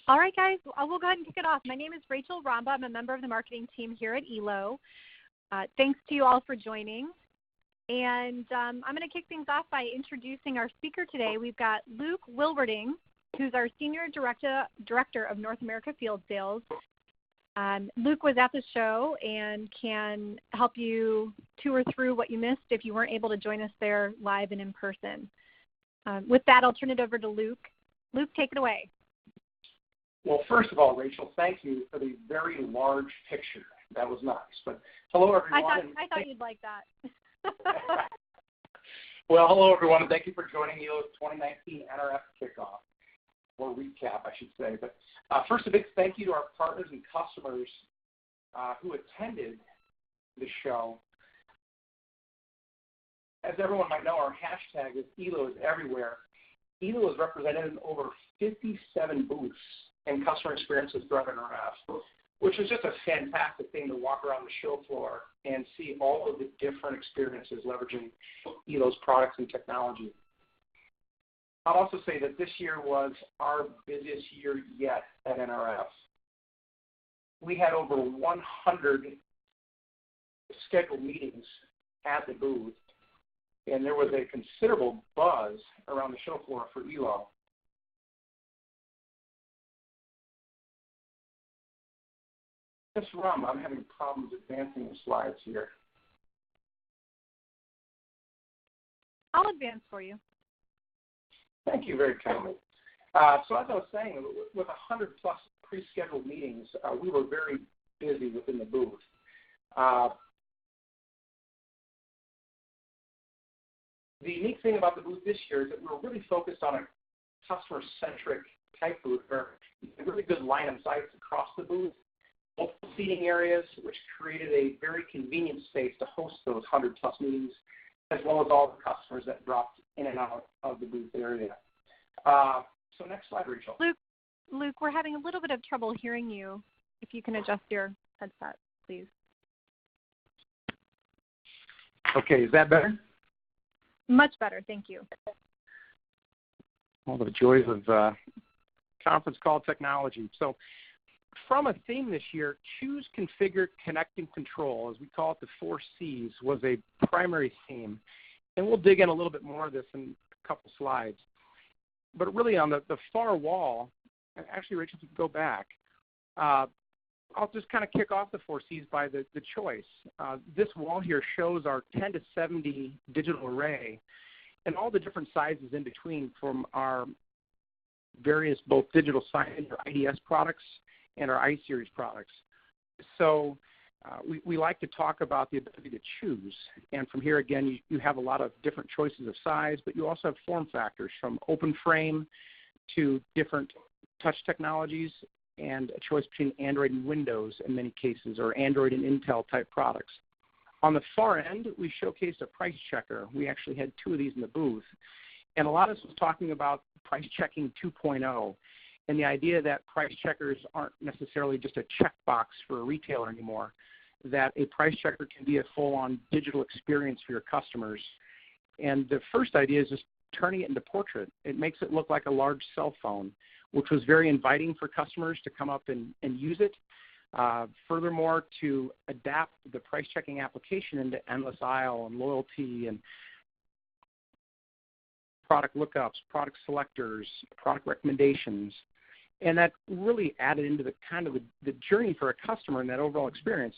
All right, guys, we'll go ahead and kick it off. My name is Rachel Ramba. I'm a member of the marketing team here at Elo. Thanks to you all for joining. And I'm going to kick things off by introducing our speaker today. We've got Luke Wilwerding, who's our Senior Director of North America Field Sales. Luke was at the show and can help you tour through what you missed if you weren't able to join us there live and in person. With that, I'll turn it over to Luke. Luke, take it away. Well, first of all, Rachel, thank you for the very large picture. That was nice. But hello, everyone. I thought you'd like that. Well, hello, everyone, and thank you for joining Elo's 2019 NRF kickoff, or recap, I should say. But first, a big thank you to our partners and customers who attended the show. As everyone might know, our hashtag is Elo is everywhere. Elo is represented in over 57 booths and customer experiences throughout NRF, which is just a fantastic thing to walk around the show floor and see all of the different experiences leveraging Elo's products and technology. I'll also say that this year was our busiest year yet at NRF. We had over 100 scheduled meetings at the booth, and there was a considerable buzz around the show floor for Elo. Ms. Rum, I'm having problems advancing the slides here. I'll advance for you. Thank you very kindly. So as I was saying, with 100 plus pre-scheduled meetings, we were very busy within the booth. The unique thing about the booth this year is that we were really focused on a customer-centric type booth where we had really good line of sights across the booth, multiple seating areas, which created a very convenient space to host those 100-plus meetings, as well as all the customers that dropped in and out of the booth area. So next slide, Rachel. Luke, we're having a little bit of trouble hearing you. If you can adjust your headset, please. Okay, is that better? Much better, thank you. All the joys of conference call technology. So from a theme this year, choose, configure, connect, and control, as we call it the 4 C's, was a primary theme. And we'll dig in a little bit more of this in a couple slides. But really on the far wall, actually, Rachel, if you go back, I'll just kind of kick off the 4 C's by the choice. This wall here shows our 10 to 70 digital array and all the different sizes in between from our various both digital signage or IDS products and our iSeries products. So we like to talk about the ability to choose. And from here, again, you have a lot of different choices of size, but you also have form factors from open frame to different touch technologies and a choice between Android and Windows in many cases, or Android and Intel type products. On the far end, we showcased a price checker. We actually had 2 of these in the booth. And a lot of us was talking about price checking 2.0 and the idea that price checkers aren't necessarily just a checkbox for a retailer anymore, that a price checker can be a full-on digital experience for your customers. And the first idea is just turning it into portrait. It makes it look like a large cell phone, which was very inviting for customers to come up and use it. Furthermore, to adapt the price checking application into endless aisle and loyalty and product lookups, product selectors, product recommendations. And that really added into the kind of the journey for a customer in that overall experience,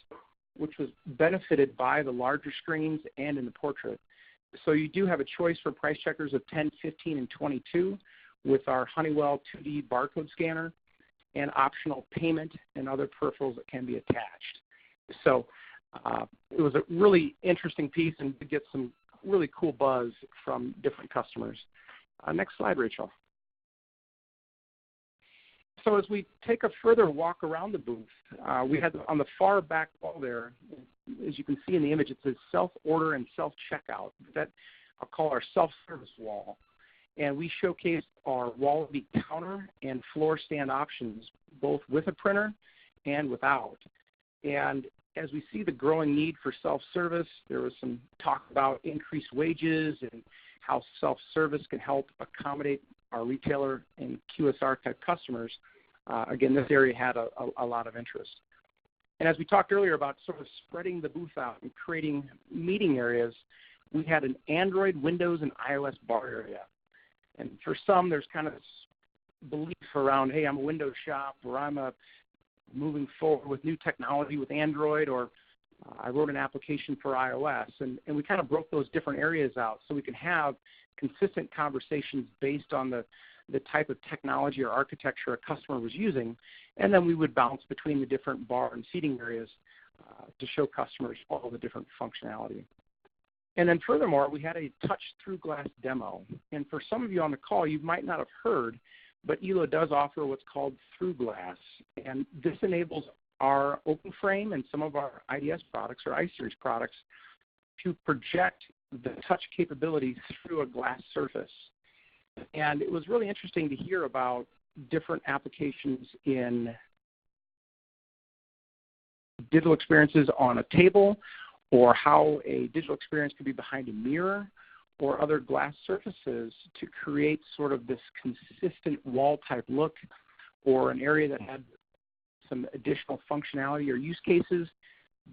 which was benefited by the larger screens and in the portrait. So you do have a choice for price checkers of 10, 15, and 22 with our Honeywell 2D barcode scanner and optional payment and other peripherals that can be attached. So it was a really interesting piece and to get some really cool buzz from different customers. Next slide, Rachel. So as we take a further walk around the booth, we had on the far back wall there, as you can see in the image, it says self-order and self-checkout. That I'll call our self-service wall. And we showcased our wall-to-be counter and floor stand options, both with a printer and without. And as we see the growing need for self-service, there was some talk about increased wages and how self-service can help accommodate our retailer and QSR type customers. again, this area had a lot of interest. And as we talked earlier about sort of spreading the booth out and creating meeting areas, we had an Android, Windows, and iOS bar area. And for some, there's kind of this belief around, hey, I'm a Windows shop, or I'm moving forward with new technology with Android, or I wrote an application for iOS. And we kind of broke those different areas out so we can have consistent conversations based on the type of technology or architecture a customer was using, and then we would bounce between the different bar and seating areas to show customers all the different functionality. And then furthermore, we had a touch through glass demo. And for some of you on the call, you might not have heard, but Elo does offer what's called through glass. And this enables our OpenFrame and some of our IDS products or iSeries products to project the touch capability through a glass surface. And it was really interesting to hear about different applications in digital experiences on a table, or how a digital experience could be behind a mirror or other glass surfaces to create sort of this consistent wall-type look, or an area that had some additional functionality or use cases.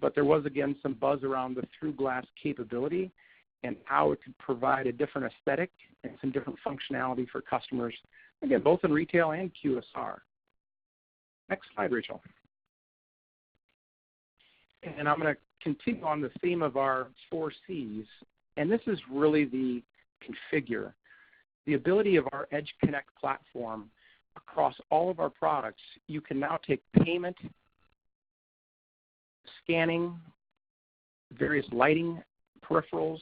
But there was, again, some buzz around the through glass capability and how it could provide a different aesthetic and some different functionality for customers, again, both in retail and QSR. Next slide, Rachel. And I'm going to continue on the theme of our 4 Cs, and this is really the configure. The ability of our Edge Connect platform across all of our products. You can now take payment, scanning, various lighting peripherals,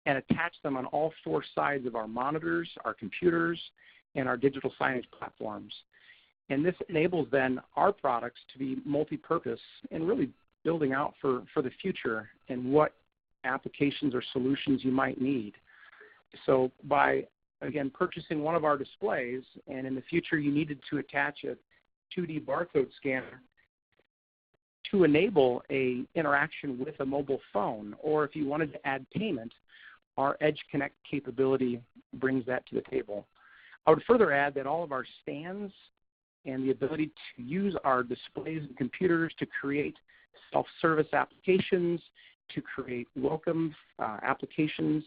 and attach them on all 4 sides of our monitors, our computers, and our digital signage platforms. And this enables then our products to be multi-purpose and really building out for the future and what applications or solutions you might need. So by, again, purchasing one of our displays, and in the future you needed to attach a 2D barcode scanner to enable a interaction with a mobile phone, or if you wanted to add payment, our Edge Connect capability brings that to the table. I would further add that all of our stands and the ability to use our displays and computers to create self-service applications, to create welcome applications,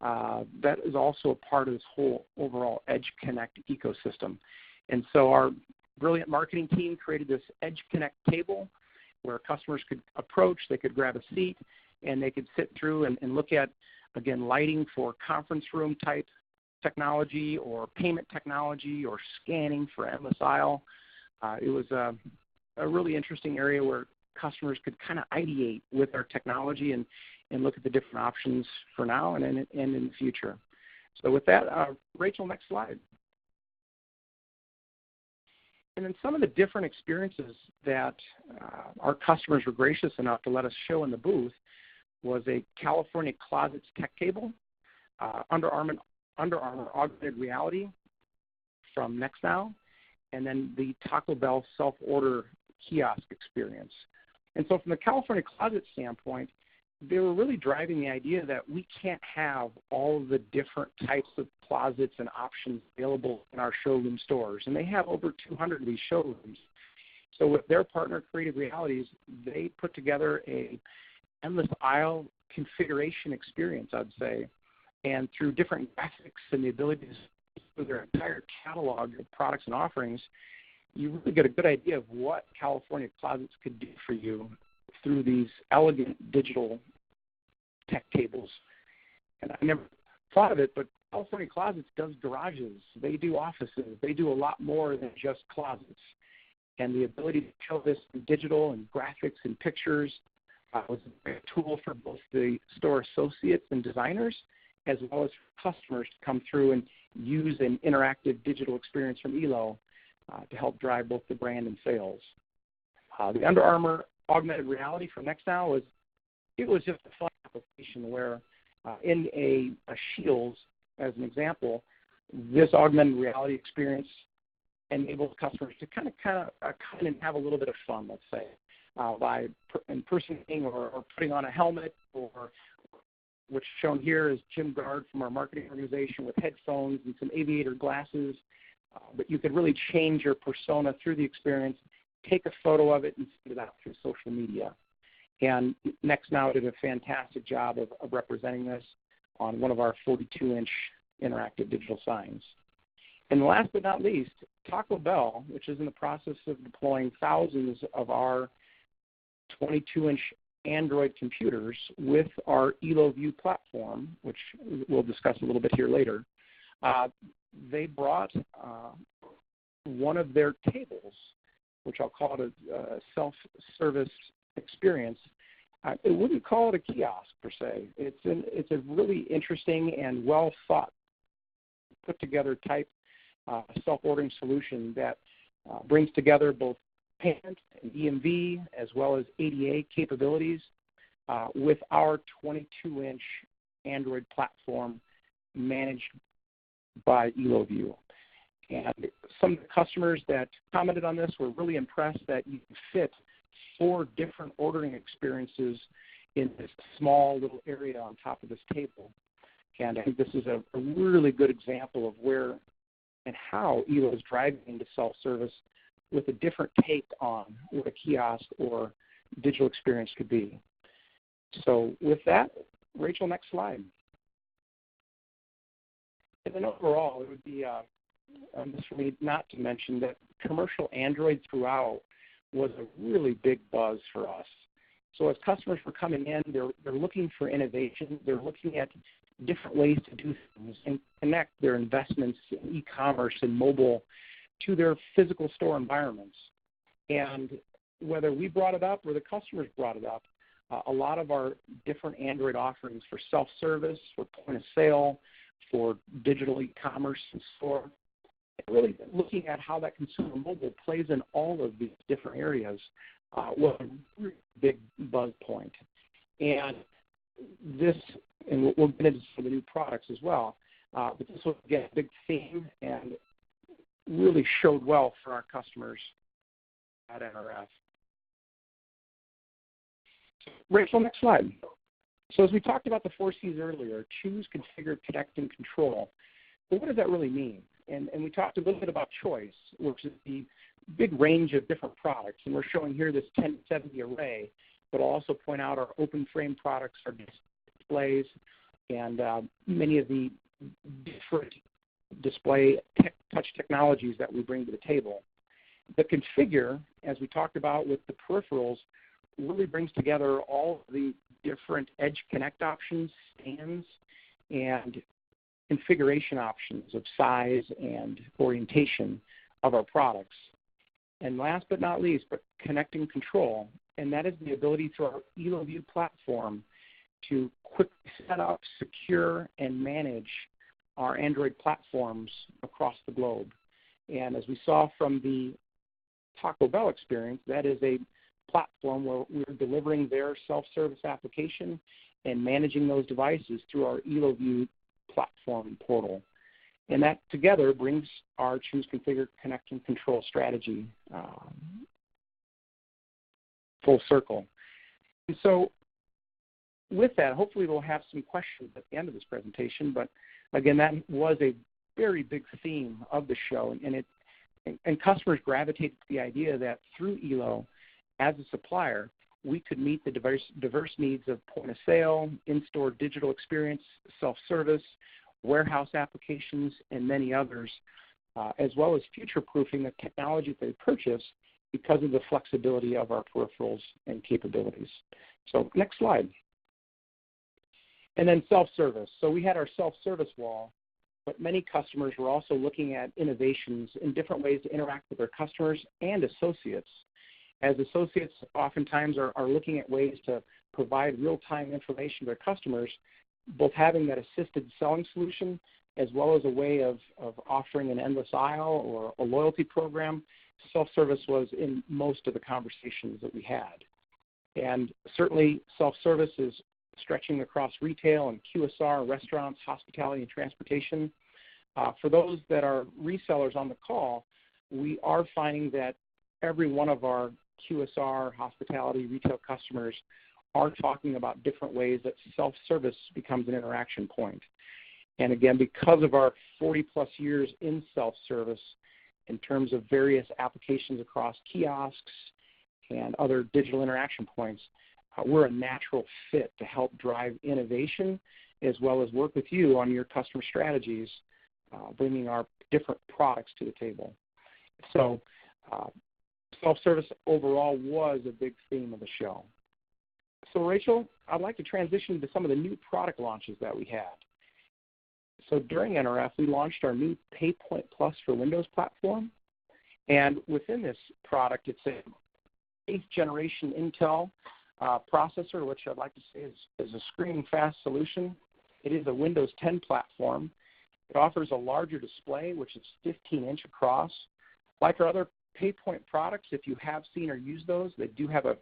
that is also a part of this whole overall Edge Connect ecosystem. And so our brilliant marketing team created this Edge Connect table where customers could approach, they could grab a seat, and they could sit through and look at, again, lighting for conference room type technology, or payment technology, or scanning for endless aisle. It was a really interesting area where customers could kind of ideate with our technology and look at the different options for now and in the future. So with that, Rachel, next slide. And then some of the different experiences that our customers were gracious enough to let us show in the booth was a California Closets tech cable, Under Armour augmented reality from NextNow, and then the Taco Bell self-order kiosk experience. And so from the California Closet standpoint, they were really driving the idea that we can't have all of the different types of closets and options available in our showroom stores. And they have over 200 of these showrooms. So with their partner, Creative Realities, they put together a endless aisle configuration experience, I'd say. And through different graphics and the ability to see their entire catalog of products and offerings, you really get a good idea of what California Closets could do for you through these elegant digital tech tables. And I never thought of it, but California Closets does garages. They do offices. They do a lot more than just closets. And the ability to show this in digital and graphics and pictures was a great tool for both the store associates and designers, as well as customers to come through and use an interactive digital experience from Elo to help drive both the brand and sales. The Under Armour augmented reality from NextNow was just a fun application where in a Shields, as an example, this augmented reality experience enables customers to kind of come and have a little bit of fun, let's say, by impersonating or putting on a helmet, or what's shown here is Jim Gard from our marketing organization with headphones and some aviator glasses, but you could really change your persona through the experience, take a photo of it, and send it out through social media. And NextNow did a fantastic job of representing this on one of our 42-inch interactive digital signs. And last but not least, Taco Bell, which is in the process of deploying thousands of our 22-inch Android computers with our EloView platform, which we'll discuss a little bit here later, they brought one of their tables, which I'll call it a self-service experience. I wouldn't call it a kiosk per se. It's a really interesting and well thought, put together type self-ordering solution that brings together both payment and EMV as well as ADA capabilities with our 22-inch Android platform managed by EloView. And some of the customers that commented on this were really impressed that you can fit 4 different ordering experiences in this small little area on top of this table. And I think this is a really good example of where and how Elo is driving into self-service with a different take on what a kiosk or digital experience could be. So with that, Rachel, next slide. And then overall, it would be this for me not to mention that commercial Android throughout was a really big buzz for us. So as customers were coming in, they're looking for innovation. They're looking at different ways to do things and connect their investments in e-commerce and mobile to their physical store environments. And whether we brought it up or the customers brought it up, a lot of our different Android offerings for self-service, for point of sale, for digital e-commerce and store, and really looking at how that consumer mobile plays in all of these different areas was a really big buzz point. And this, and we'll get into some of the new products as well, but this was, again, a big theme and really showed well for our customers at NRF. Rachel, next slide. So as we talked about the 4 C's earlier, choose, configure, connect, and control. Well, what does that really mean? And we talked a little bit about choice, which is the big range of different products. And we're showing here this 1070 array, but I'll also point out our open frame products, our displays, and many of the different display touch technologies that we bring to the table. The configure, as we talked about with the peripherals, really brings together all of the different edge connect options, stands, and configuration options of size and orientation of our products. And last but not least, but connect and control, and that is the ability through our EloView platform to quickly set up, secure, and manage our Android platforms across the globe. And as we saw from the Taco Bell experience, that is a platform where we're delivering their self-service application and managing those devices through our EloView platform portal. And that together brings our choose, configure, connect, and control strategy full circle. And so with that, hopefully we'll have some questions at the end of this presentation. But again, that was a very big theme of the show, and customers gravitated to the idea that through Elo, as a supplier, we could meet the diverse needs of point of sale, in-store digital experience, self-service, warehouse applications, and many others, as well as future-proofing the technology they purchase because of the flexibility of our peripherals and capabilities. So next slide. And then self-service. So we had our self-service wall, but many customers were also looking at innovations in different ways to interact with their customers and associates. As associates oftentimes are looking at ways to provide real-time information to their customers, both having that assisted selling solution as well as a way of offering an endless aisle or a loyalty program. Self-service was in most of the conversations that we had. And certainly self-service is stretching across retail and QSR, restaurants, hospitality, and transportation. For those that are resellers on the call, we are finding that every one of our QSR, hospitality, retail customers are talking about different ways that self-service becomes an interaction point. And again, because of our 40-plus years in self-service in terms of various applications across kiosks and other digital interaction points, we're a natural fit to help drive innovation as well as work with you on your customer strategies, bringing our different products to the table. So self-service overall was a big theme of the show. So Rachel, I'd like to transition to some of the new product launches that we had. So during NRF, we launched our new PayPoint Plus for Windows platform. And within this product, it's a 8th generation Intel processor, which I'd like to say is a screaming fast solution. It is a Windows 10 platform. It offers a larger display, which is 15-inch across. Like our other PayPoint products, if you have seen or used those, they do have a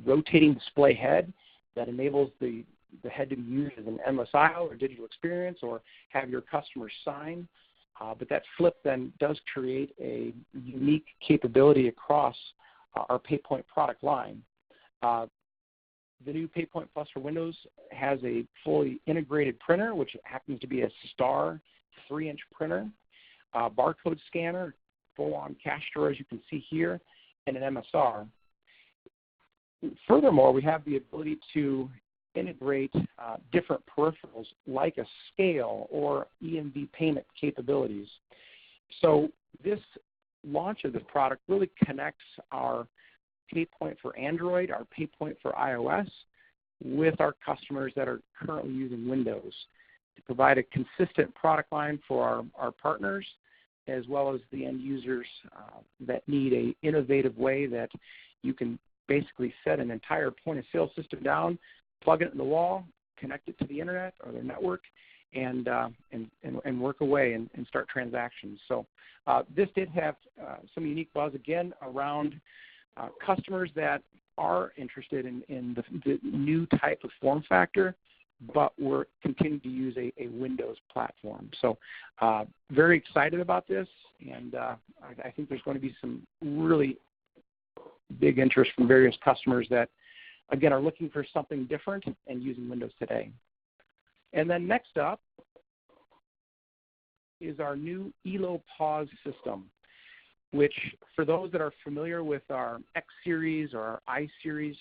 rotating display head that enables the head to be used as an endless aisle or digital experience or have your customers sign. But that flip then does create a unique capability across our PayPoint product line. The new PayPoint Plus for Windows has a fully integrated printer, which happens to be a Star 3-inch printer, barcode scanner, full-on cash drawer, as you can see here, and an MSR. Furthermore, we have the ability to integrate different peripherals like a scale or EMV payment capabilities. So this launch of this product really connects our PayPoint for Android, our PayPoint for iOS, with our customers that are currently using Windows to provide a consistent product line for our partners as well as the end users that need an innovative way that you can basically set an entire point-of-sale system down, plug it in the wall, connect it to the internet or their network, and work away and start transactions. So this did have some unique buzz, again, around customers that are interested in the new type of form factor, but we're continuing to use a Windows platform. So very excited about this, and I think there's going to be some really big interest from various customers that, again, are looking for something different and using Windows today. And then next up is our new Elope AWS system, which for those that are familiar with our X series or our I series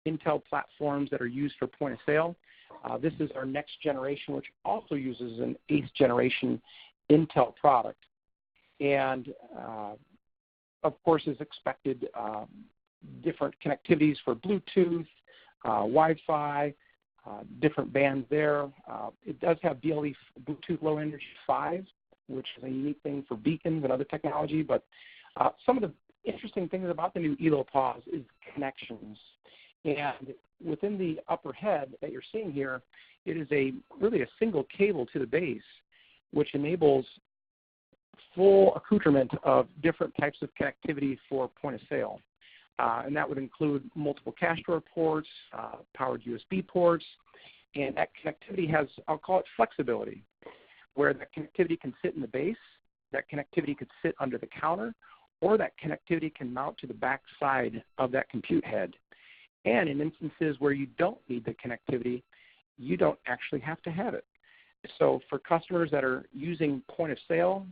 Intel platforms that are used for point of sale, this is our next generation, which also uses an 8th generation Intel product. And of course, as expected, different connectivities for Bluetooth, Wi-Fi, different bands there. It does have BLE Bluetooth Low Energy 5, which is a unique thing for beacons and other technology. But some of the interesting things about the new Elope AWS is connections. And within the upper head that you're seeing here, it is really a single cable to the base, which enables full accoutrement of different types of connectivity for point of sale. And that would include multiple cash drawer ports, powered USB ports, and that connectivity has, I'll call it flexibility, where that connectivity can sit in the base, that connectivity could sit under the counter, or that connectivity can mount to the back side of that compute head. And in instances where you don't need the connectivity, you don't actually have to have it. So for customers that are using point of sale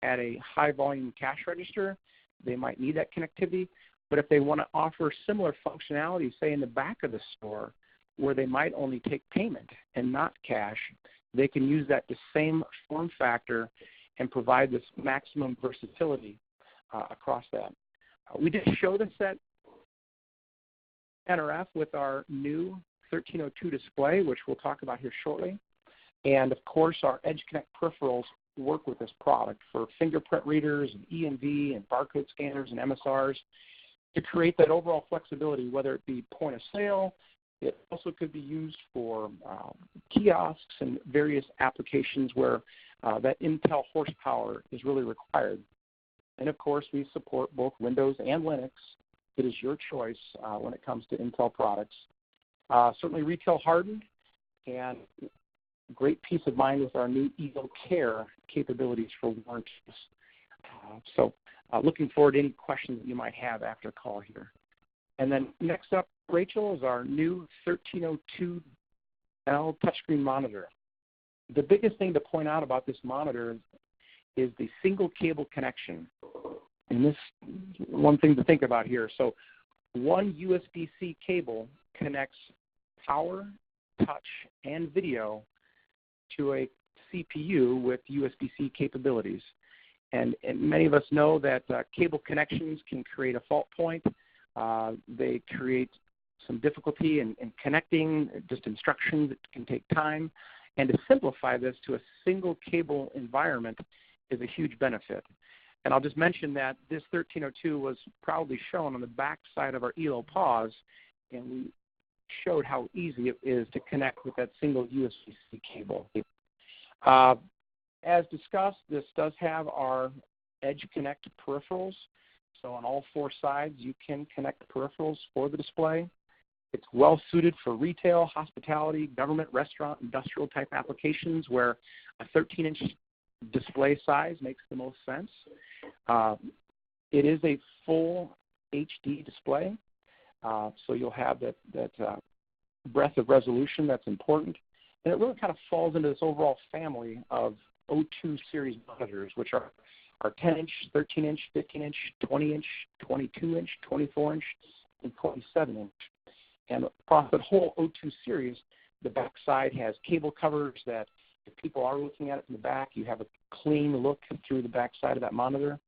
at a high volume cash register, they might need that connectivity. But if they want to offer similar functionality, say in the back of the store, where they might only take payment and not cash, they can use that the same form factor and provide this maximum versatility across that. We did show this at NRF with our new 1302 display, which we'll talk about here shortly. And of course, our Edge Connect peripherals work with this product for fingerprint readers and EMV and barcode scanners and MSRs to create that overall flexibility, whether it be point of sale. It also could be used for kiosks and various applications where that Intel horsepower is really required. And of course, we support both Windows and Linux. It is your choice when it comes to Intel products. Certainly retail hardened, and great peace of mind with our new Evo Care capabilities for warranties. So looking forward to any questions that you might have after the call here. And then next up, Rachel, is our new 1302L touchscreen monitor. The biggest thing to point out about this monitor is the single cable connection. And this one thing to think about here. So one USB-C cable connects power, touch, and video to a CPU with USB-C capabilities. And many of us know that cable connections can create a fault point. They create some difficulty in connecting, just instructions that can take time. And to simplify this to a single cable environment is a huge benefit. And I'll just mention that this 1302 was proudly shown on the back side of our Elope AWS, and we showed how easy it is to connect with that single USB-C cable. As discussed, this does have our Edge Connect peripherals. So on all four sides, you can connect peripherals for the display. It's well suited for retail, hospitality, government, restaurant, industrial type applications where a 13-inch display size makes the most sense. It is a full HD display, so you'll have that breadth of resolution that's important. And it really kind of falls into this overall family of O2 series monitors, which are 10-inch, 13-inch, 15-inch, 20-inch, 22-inch, 24-inch, and 27-inch. And across the whole O2 series, the back side has cable covers that if people are looking at it from the back, you have a clean look through the back side of that monitor.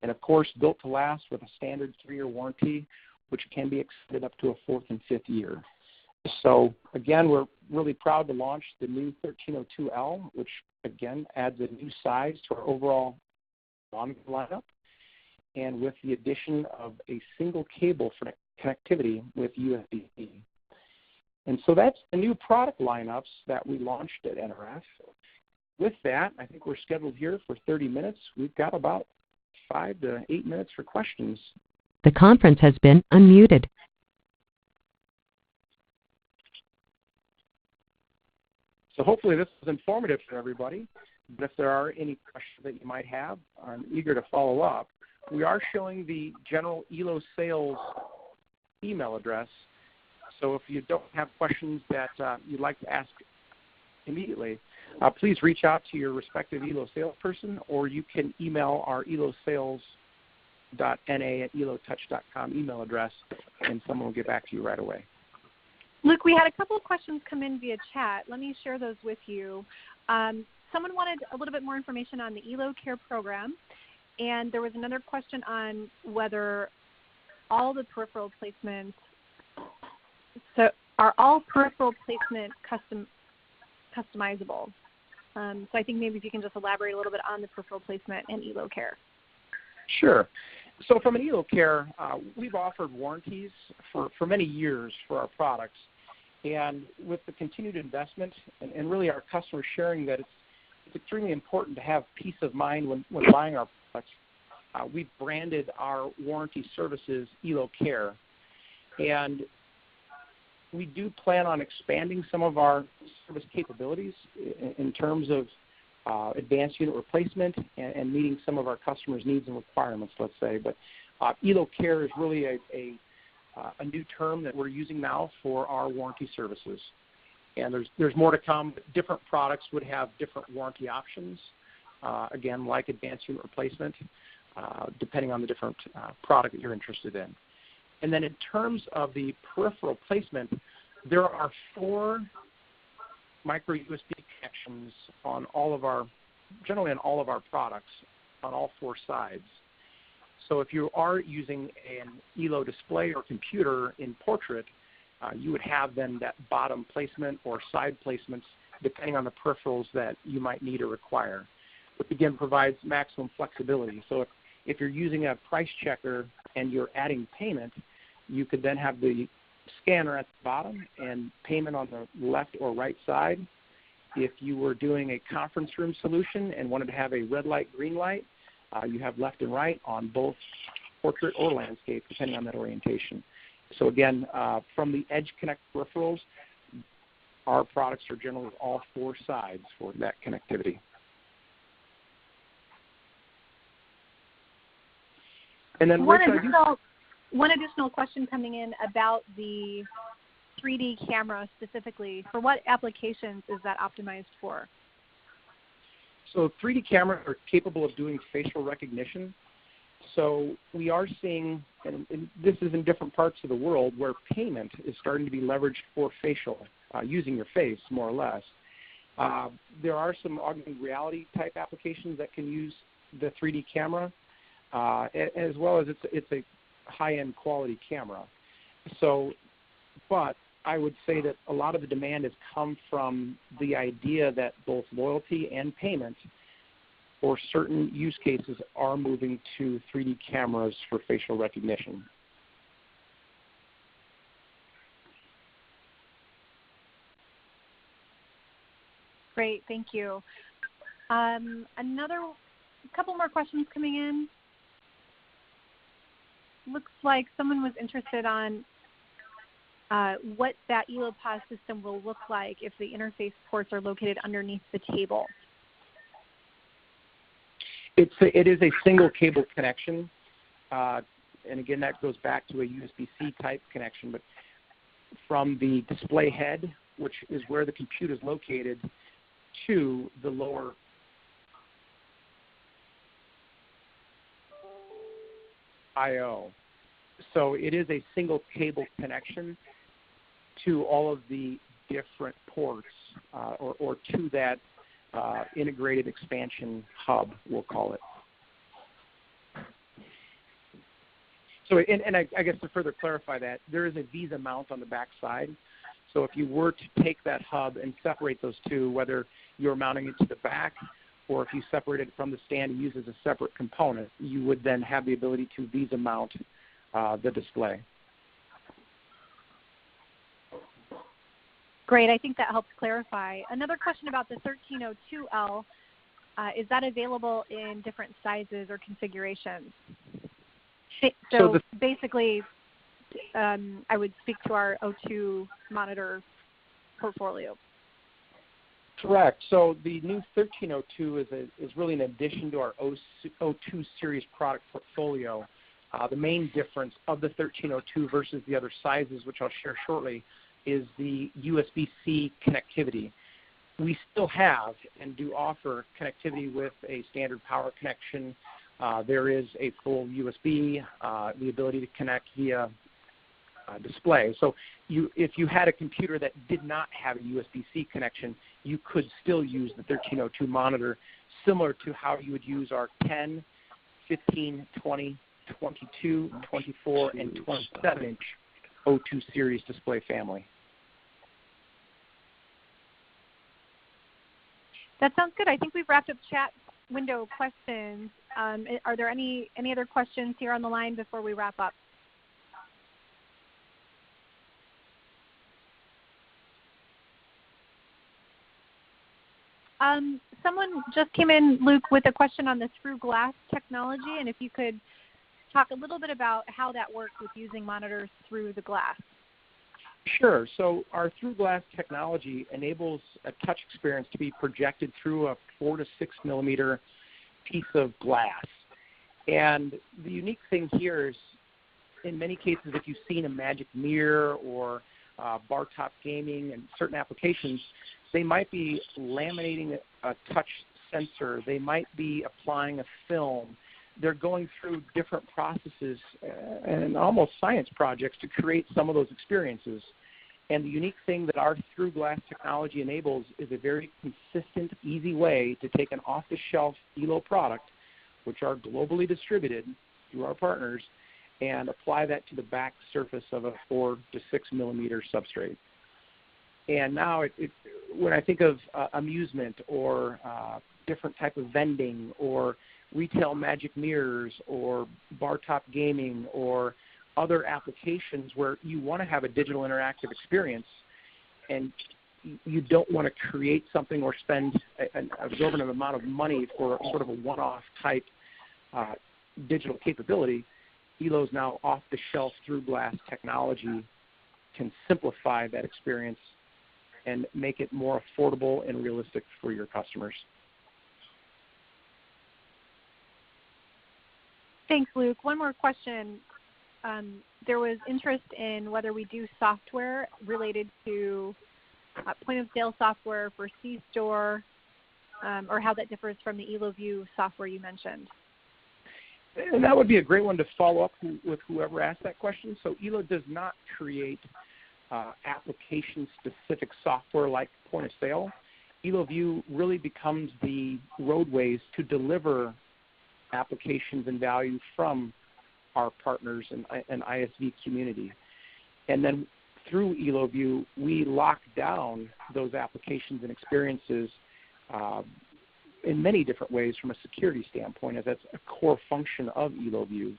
And, of course, built to last with a standard 3-year warranty, which can be extended up to a 4th and 5th year. So, again, we're really proud to launch the new 1302L, which, again, adds a new size to our overall monitor lineup, and with the addition of a single cable for connectivity with USB-C. And so that's the new product lineups that we launched at NRF. With that, I think we're scheduled here for 30 minutes. We've got about 5 to 8 minutes for questions. The conference has been unmuted. So hopefully this is informative for everybody. But if there are any questions that you might have, I'm eager to follow up. We are showing the general Elo sales email address. So if you don't have questions that you'd like to ask immediately, please reach out to your respective Elo salesperson, or you can email our elosales.na@elotouch.com email address, and someone will get back to you right away. Luke, we had a couple of questions come in via chat. Let me share those with you. Someone wanted a little bit more information on the Elo Care program, and there was another question on whether all the peripheral placements, so are all peripheral placement customizable? So I think maybe if you can just elaborate a little bit on the peripheral placement and Elo Care. Sure. So from an Elo Care, we've offered warranties for many years for our products. And with the continued investment and really our customers sharing that it's extremely important to have peace of mind when buying our products, we've branded our warranty services Elo Care. And we do plan on expanding some of our service capabilities in terms of advanced unit replacement and meeting some of our customers' needs and requirements, let's say. But Elo Care is really a new term that we're using now for our warranty services. And there's more to come. Different products would have different warranty options, again, like advanced unit replacement, depending on the different product that you're interested in. And then in terms of the peripheral placement, there are 4 micro USB connections on generally on all of our products on all 4 sides. So if you are using an Elo display or computer in portrait, you would have then that bottom placement or side placements depending on the peripherals that you might need or require, which again provides maximum flexibility. So if you're using a price checker and you're adding payment, you could then have the scanner at the bottom and payment on the left or right side. If you were doing a conference room solution and wanted to have a red light, green light, you have left and right on both portrait or landscape, depending on that orientation. So again, from the Edge Connect peripherals, our products are generally all 4 sides for that connectivity. And then one additional question coming in about the 3D camera specifically. For what applications is that optimized for? So 3D cameras are capable of doing facial recognition. So we are seeing, and this is in different parts of the world, where payment is starting to be leveraged for facial, using your face more or less. There are some augmented reality type applications that can use the 3D camera, as well as it's a high-end quality camera. So, but I would say that a lot of the demand has come from the idea that both loyalty and payment for certain use cases are moving to 3D cameras for facial recognition. Great, thank you. Another couple more questions coming in. Looks like someone was interested on what that Elope system will look like if the interface ports are located underneath the table. It is a single cable connection, and again, that goes back to a USB-C type connection, but from the display head, which is where the compute is located, to the lower I/O. So it is a single cable connection to all of the different ports, or to that integrated expansion hub, we'll call it. So, and I guess to further clarify that, there is a Visa mount on the back side. So if you were to take that hub and separate those two, whether you're mounting it to the back or if you separate it from the stand and use it as a separate component, you would then have the ability to Visa mount the display. Great, I think that helps clarify. Another question about the 1302L, is that available in different sizes or configurations? So basically, I would speak to our O2 monitor portfolio. Correct. So the new 1302 is really an addition to our O2 series product portfolio. The main difference of the 1302 versus the other sizes, which I'll share shortly, is the USB-C connectivity. We still have and do offer connectivity with a standard power connection. There is a full USB, the ability to connect via display. So if you had a computer that did not have a USB-C connection, you could still use the 1302 monitor, similar to how you would use our 10, 15, 20, 22, 24, and 27-inch O2 series display family. That sounds good. I think we've wrapped up chat window questions. Are there any other questions here on the line before we wrap up? Someone just came in, Luke, with a question on the through glass technology, and if you could talk a little bit about how that works with using monitors through the glass. Sure. So our through glass technology enables a touch experience to be projected through a 4 to 6 millimeter piece of glass. And the unique thing here is, in many cases, if you've seen a Magic Mirror or bar top gaming and certain applications, they might be laminating a touch sensor. They might be applying a film. They're going through different processes and almost science projects to create some of those experiences. And the unique thing that our through glass technology enables is a very consistent, easy way to take an off-the-shelf Elope product, which are globally distributed through our partners, and apply that to the back surface of a 4 to 6 millimeter substrate. And now when I think of amusement or different type of vending or retail Magic Mirrors or bar top gaming or other applications where you want to have a digital interactive experience and you don't want to create something or spend an exorbitant amount of money for sort of a one-off type digital capability, Elo's now off-the-shelf through glass technology can simplify that experience and make it more affordable and realistic for your customers. Thanks, Luke. One more question. There was interest in whether we do software related to point-of-sale software for C-Store or how that differs from the EloView software you mentioned? And that would be a great one to follow up with whoever asked that question. So Elo does not create application-specific software like point of sale. EloView really becomes the roadways to deliver applications and value from our partners and ISV community. And then through EloView, we lock down those applications and experiences in many different ways from a security standpoint, as that's a core function of EloView.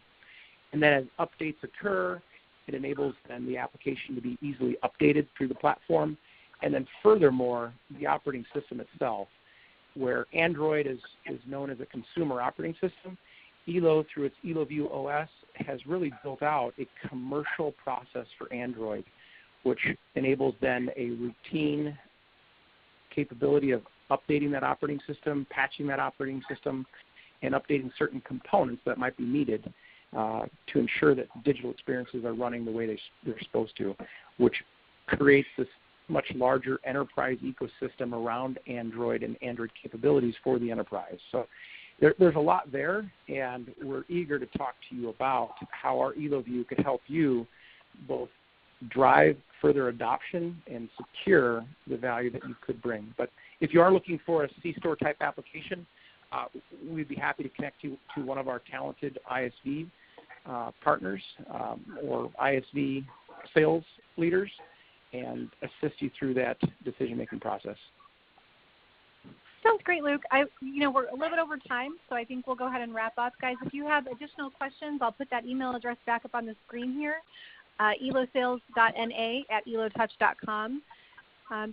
And then as updates occur, it enables then the application to be easily updated through the platform. And then furthermore, the operating system itself, where Android is known as a consumer operating system, Elo, through its EloView OS, has really built out a commercial process for Android, which enables then a routine capability of updating that operating system, patching that operating system, and updating certain components that might be needed to ensure that digital experiences are running the way they're supposed to, which creates this much larger enterprise ecosystem around Android and Android capabilities for the enterprise. So there's a lot there, and we're eager to talk to you about how our EloView could help you both drive further adoption and secure the value that you could bring. But if you are looking for a C-store type application, we'd be happy to connect you to one of our talented ISV partners or ISV sales leaders and assist you through that decision-making process. Sounds great, Luke. We're a little bit over time, so I think we'll go ahead and wrap up. Guys, if you have additional questions, I'll put that email address back up on the screen here, elosales.na@elotouch.com.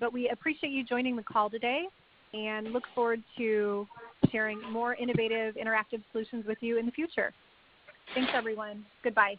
But we appreciate you joining the call today and look forward to sharing more innovative, interactive solutions with you in the future. Thanks, everyone. Goodbye.